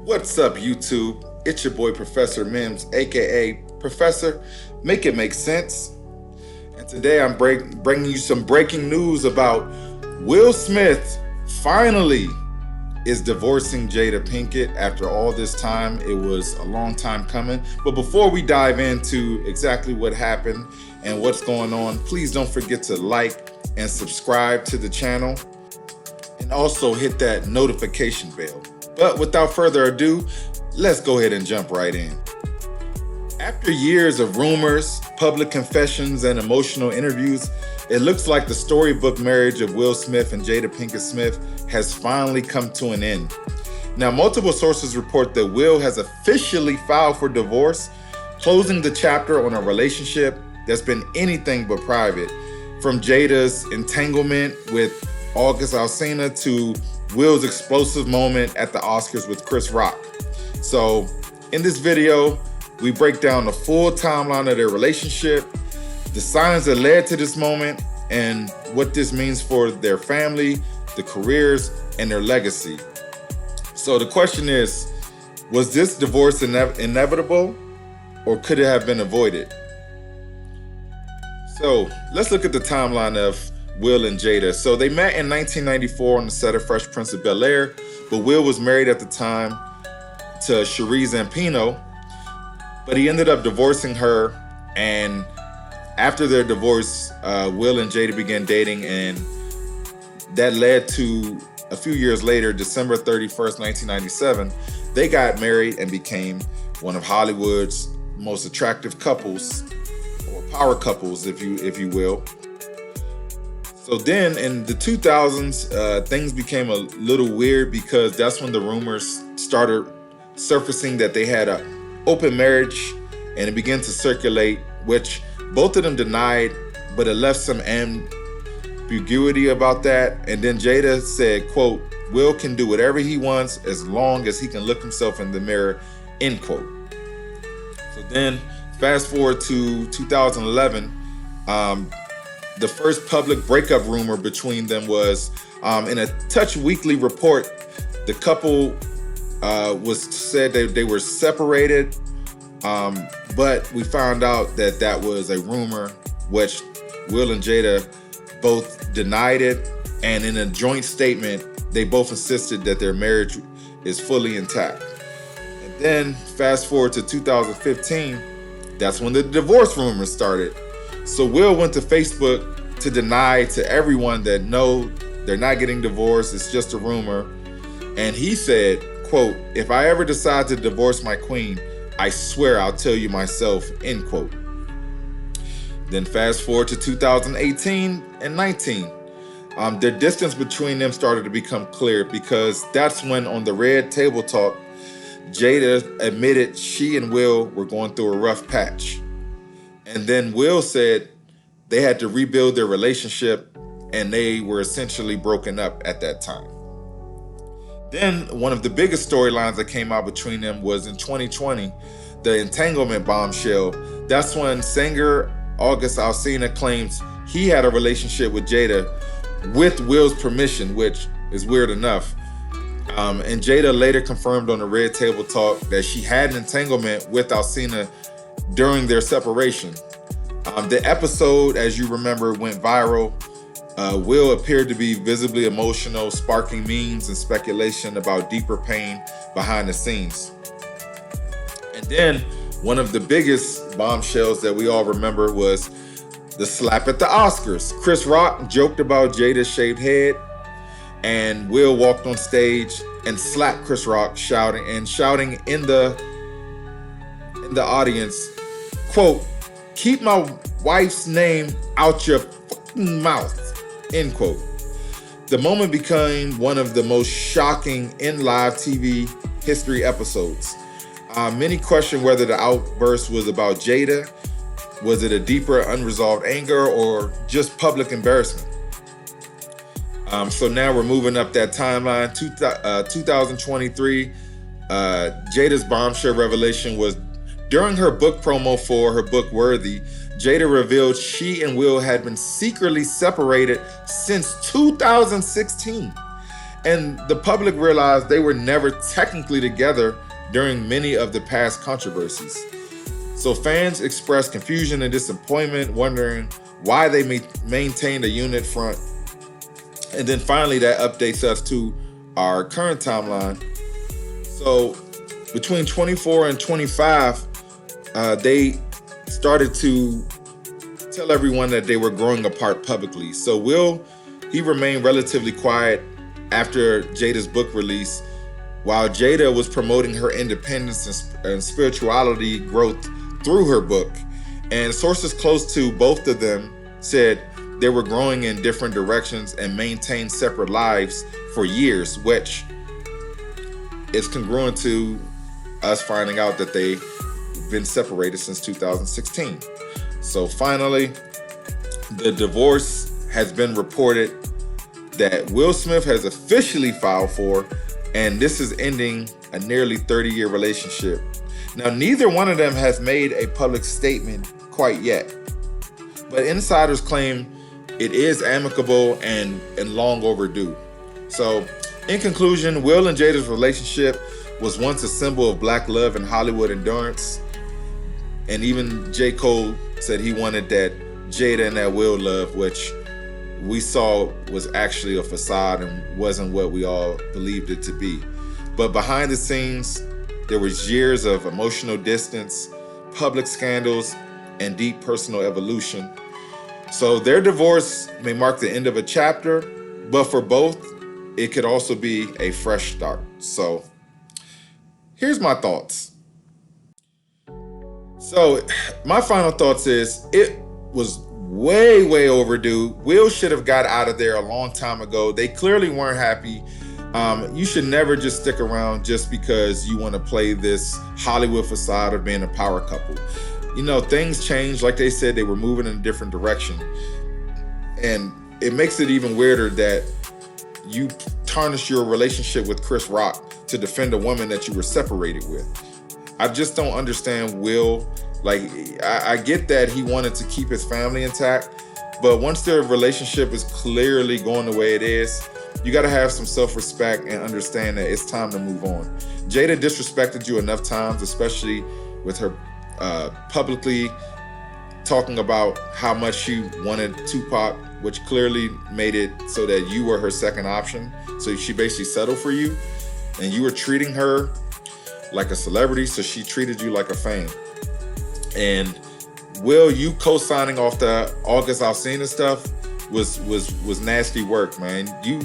What's up, YouTube? It's your boy, Professor Mims, aka Professor Make It Make Sense. And today I'm bringing you some breaking news about Will Smith finally is divorcing Jada Pinkett after all this time. It was a long time coming. But before we dive into exactly what happened and what's going on, please don't forget to like and subscribe to the channel and also hit that notification bell. But without further ado, let's go ahead and jump right in. After years of rumors, public confessions, and emotional interviews, it looks like the storybook marriage of Will Smith and Jada Pinkett Smith has finally come to an end. Now, multiple sources report that Will has officially filed for divorce, closing the chapter on a relationship that's been anything but private, from Jada's entanglement with August Alsina to Will's explosive moment at the Oscars with Chris Rock. So in this video, we break down the full timeline of their relationship, the signs that led to this moment, and what this means for their family, the careers, and their legacy. So the question is, was this divorce inevitable, or could it have been avoided? So let's look at the timeline of Will and Jada. So they met in 1994 on the set of Fresh Prince of Bel-Air, but Will was married at the time to Cherie Zampino, but he ended up divorcing her, and after their divorce, Will and Jada began dating, and that led to, a few years later, December 31st, 1997, they got married and became one of Hollywood's most attractive couples, or power couples, if you will. So then in the 2000s, things became a little weird because that's when the rumors started surfacing that they had an open marriage, and it began to circulate, which both of them denied, but it left some ambiguity about that. And then Jada said, quote, "Will can do whatever he wants as long as he can look himself in the mirror," end quote. So then fast forward to 2011, the first public breakup rumor between them was in a Touch Weekly report. The couple was said that they were separated, but we found out that that was a rumor, which Will and Jada both denied it, and in a joint statement, they both insisted that their marriage is fully intact. And then fast forward to 2015, that's when the divorce rumors started. So Will went to Facebook to deny to everyone that no, they're not getting divorced, it's just a rumor. And he said, quote, "If I ever decide to divorce my queen, I swear I'll tell you myself," end quote. Then fast forward to 2018 and 19. The distance between them started to become clear, because that's when on the Red Table Talk, Jada admitted she and Will were going through a rough patch. And then Will said they had to rebuild their relationship, and they were essentially broken up at that time. Then one of the biggest storylines that came out between them was in 2020, the Entanglement bombshell. That's when singer August Alsina claims he had a relationship with Jada with Will's permission, which is weird enough. And Jada later confirmed on the Red Table Talk that she had an entanglement with Alsina during their separation. The episode, as you remember, went viral. Will appeared to be visibly emotional, sparking memes and speculation about deeper pain behind the scenes. And then one of the biggest bombshells that we all remember was the slap at the Oscars. Chris Rock joked about Jada's shaved head, and Will walked on stage and slapped Chris Rock, shouting in the audience, quote, "Keep my wife's name out your fucking mouth," end quote. The moment became one of the most shocking in live TV history episodes. Many question whether the outburst was about Jada, was it a deeper unresolved anger, or just public embarrassment? So now we're moving up that timeline. 2023, Jada's bombshell revelation was during her book promo for her book Worthy. Jada revealed she and Will had been secretly separated since 2016. And the public realized they were never technically together during many of the past controversies. So fans expressed confusion and disappointment, wondering why they maintained a unit front. And then finally, that updates us to our current timeline. So between 24 and 25, they started to tell everyone that they were growing apart publicly. So Will, he remained relatively quiet after Jada's book release, while Jada was promoting her independence and spirituality growth through her book. And sources close to both of them said they were growing in different directions and maintained separate lives for years, which is congruent to us finding out that they've been separated since 2016. So finally, the divorce has been reported that Will Smith has officially filed for, and this is ending a nearly 30-year relationship. Now, neither one of them has made a public statement quite yet, but insiders claim it is amicable and long overdue. So, in conclusion, Will and Jada's relationship was once a symbol of black love and Hollywood endurance. And even J. Cole said he wanted that Jada and that Will love, which we saw was actually a facade and wasn't what we all believed it to be. But behind the scenes, there was years of emotional distance, public scandals, and deep personal evolution. So their divorce may mark the end of a chapter, but for both, it could also be a fresh start. So here's my thoughts. So my final thoughts is it was way overdue. Will should have got out of there a long time ago. They clearly weren't happy. You should never just stick around just because you want to play this Hollywood facade of being a power couple. You know, things changed. Like they said, they were moving in a different direction. And it makes it even weirder that you tarnish your relationship with Chris Rock to defend a woman that you were separated with. I just don't understand Will. Like, I get that he wanted to keep his family intact, but once their relationship is clearly going the way it is, you got to have some self-respect and understand that it's time to move on. Jada disrespected you enough times, especially with her publicly talking about how much she wanted Tupac, which clearly made it so that you were her second option. So she basically settled for you, and you were treating her like a celebrity, so she treated you like a fan. And Will, you co-signing off the August Alsina stuff was nasty work, man. You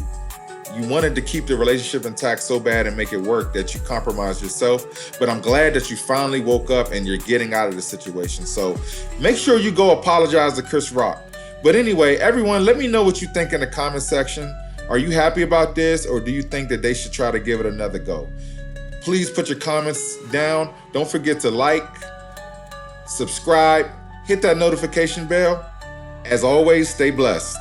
wanted to keep the relationship intact so bad and make it work that you compromised yourself. But I'm glad that you finally woke up and you're getting out of the situation. So make sure you go apologize to Chris Rock. But anyway, everyone, let me know what you think in the comment section. Are you happy about this, or do you think that they should try to give it another go? Please put your comments down. Don't forget to like, subscribe, hit that notification bell. As always, stay blessed.